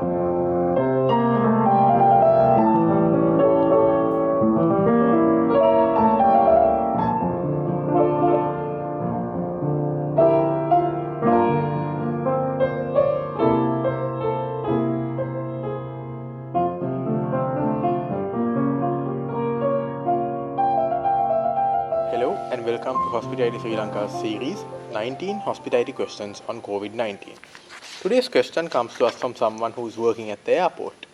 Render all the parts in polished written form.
Hello and welcome to Hospitality Sri Lanka's series 19 Hospitality Questions on COVID-19. Today's question comes to us from someone who is working at the airport.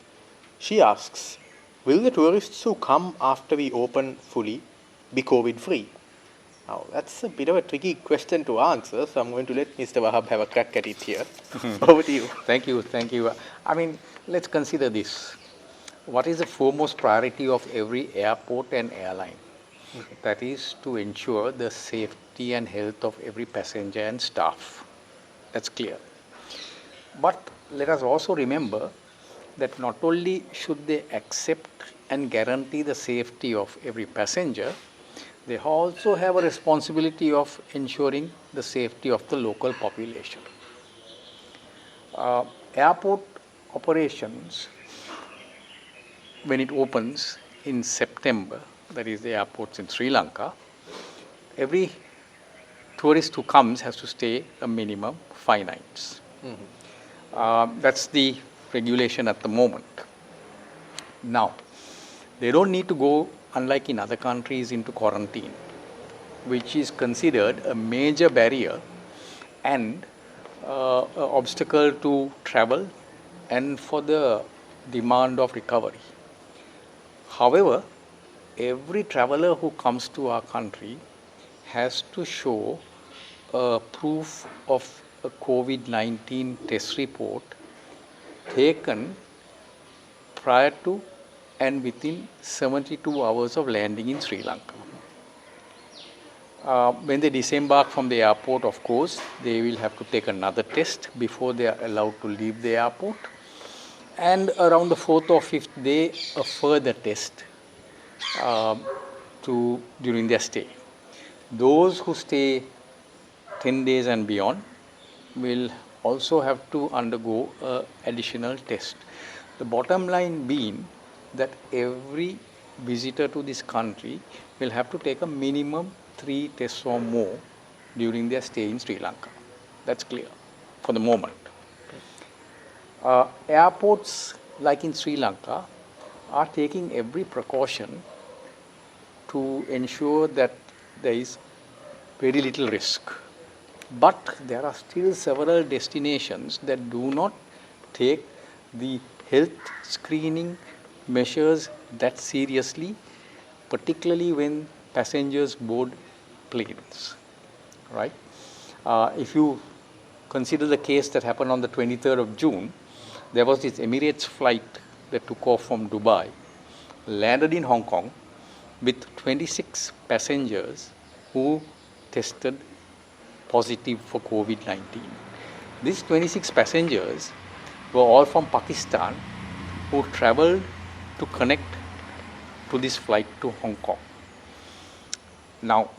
She asks, will the tourists who come after we open fully be COVID-free? Now, that's a bit of a tricky question to answer, so I'm going to let Mr. Wahab have a crack at it here. Over to you. Thank you. I mean, let's consider this. What is the foremost priority of every airport and airline? That is to ensure the safety and health of every passenger and staff. That's clear. But let us also remember that not only should they accept and guarantee the safety of every passenger, they also have a responsibility of ensuring the safety of the local population. Airport operations, when it opens in September, that is the airports in Sri Lanka, every tourist who comes has to stay a minimum 5 nights. That's the regulation at the moment. Now, they don't need to go, unlike in other countries, into quarantine, which is considered a major barrier and obstacle to travel and for the demand of recovery. However, every traveler who comes to our country has to show a proof of a COVID-19 test report taken prior to and within 72 hours of landing in Sri Lanka. When they disembark from the airport, of course, they will have to take another test before they are allowed to leave the airport. And around the 4th or 5th day, a further test during their stay. Those who stay 10 days and beyond will also have to undergo an additional test. The bottom line being that every visitor to this country will have to take a minimum 3 tests or more during their stay in Sri Lanka. That's clear for the moment. Airports like in Sri Lanka are taking every precaution to ensure that there is very little risk. But there are still several destinations that do not take the health screening measures that seriously, particularly when passengers board planes, right? If you consider the case that happened on the 23rd of June, there was this Emirates flight that took off from Dubai, landed in Hong Kong with 26 passengers who tested positive for COVID-19. These 26 passengers were all from Pakistan who traveled to connect to this flight to Hong Kong. Now,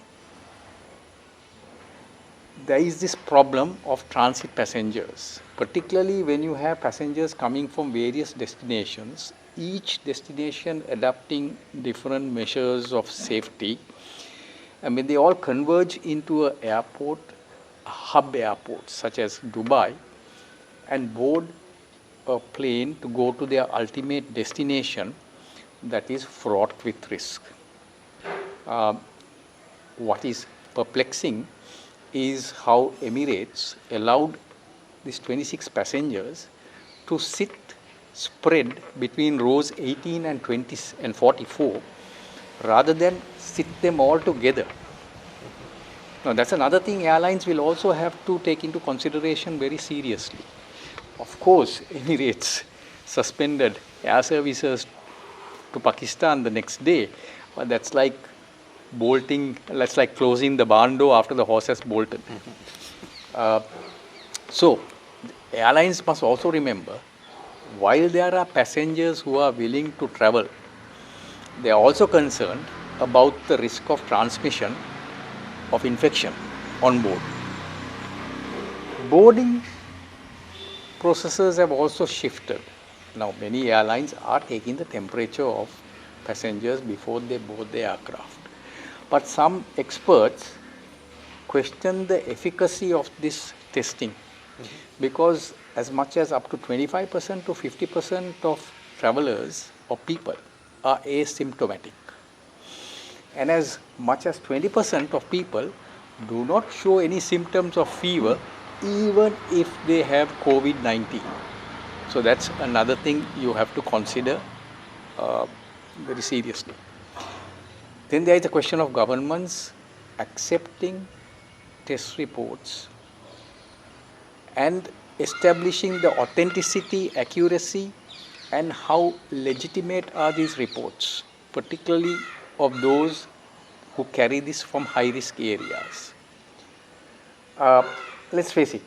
there is this problem of transit passengers, particularly when you have passengers coming from various destinations, each destination adopting different measures of safety. And when they all converge into an airport, a hub airport such as Dubai, and board a plane to go to their ultimate destination, that is fraught with risk. What is perplexing is how Emirates allowed these 26 passengers to sit spread between rows 18 and 20 and 44 rather than sit them all together. Now that's another thing airlines will also have to take into consideration very seriously. Of course, Emirates suspended air services to Pakistan the next day, but that's like closing the barn door after the horse has bolted. So, airlines must also remember, while there are passengers who are willing to travel, they are also concerned about the risk of transmission of infection on board. Boarding processes have also shifted. Now, many airlines are taking the temperature of passengers before they board the aircraft. But some experts question the efficacy of this testing because as much as up to 25% to 50% of travelers or people are asymptomatic. And as much as 20% of people do not show any symptoms of fever even if they have COVID-19. So that's another thing you have to consider very seriously. Then there is the question of governments accepting test reports and establishing the authenticity, accuracy, and how legitimate are these reports, particularly of those who carry this from high-risk areas. Let's face it,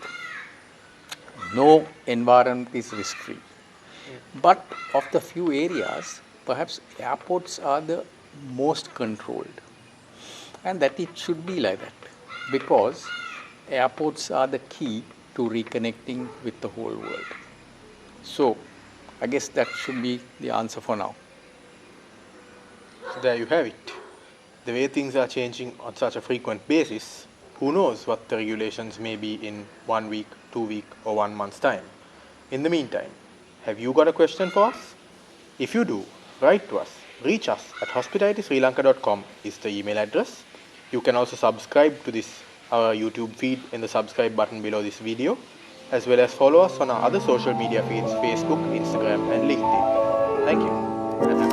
no environment is risk-free. But of the few areas, perhaps airports are the most controlled. And that it should be like that because airports are the key to reconnecting with the whole world. So, I guess that should be the answer for now. So there you have it. The way things are changing on such a frequent basis, who knows what the regulations may be in 1 week, 2 week or 1 month's time. In the meantime, have you got a question for us? If you do, write to us. Reach us at hospitalitysrilanka.com is the email address. You can also subscribe to this our YouTube feed in the subscribe button below this video, as well as follow us on our other social media feeds, Facebook, Instagram and LinkedIn. Thank you.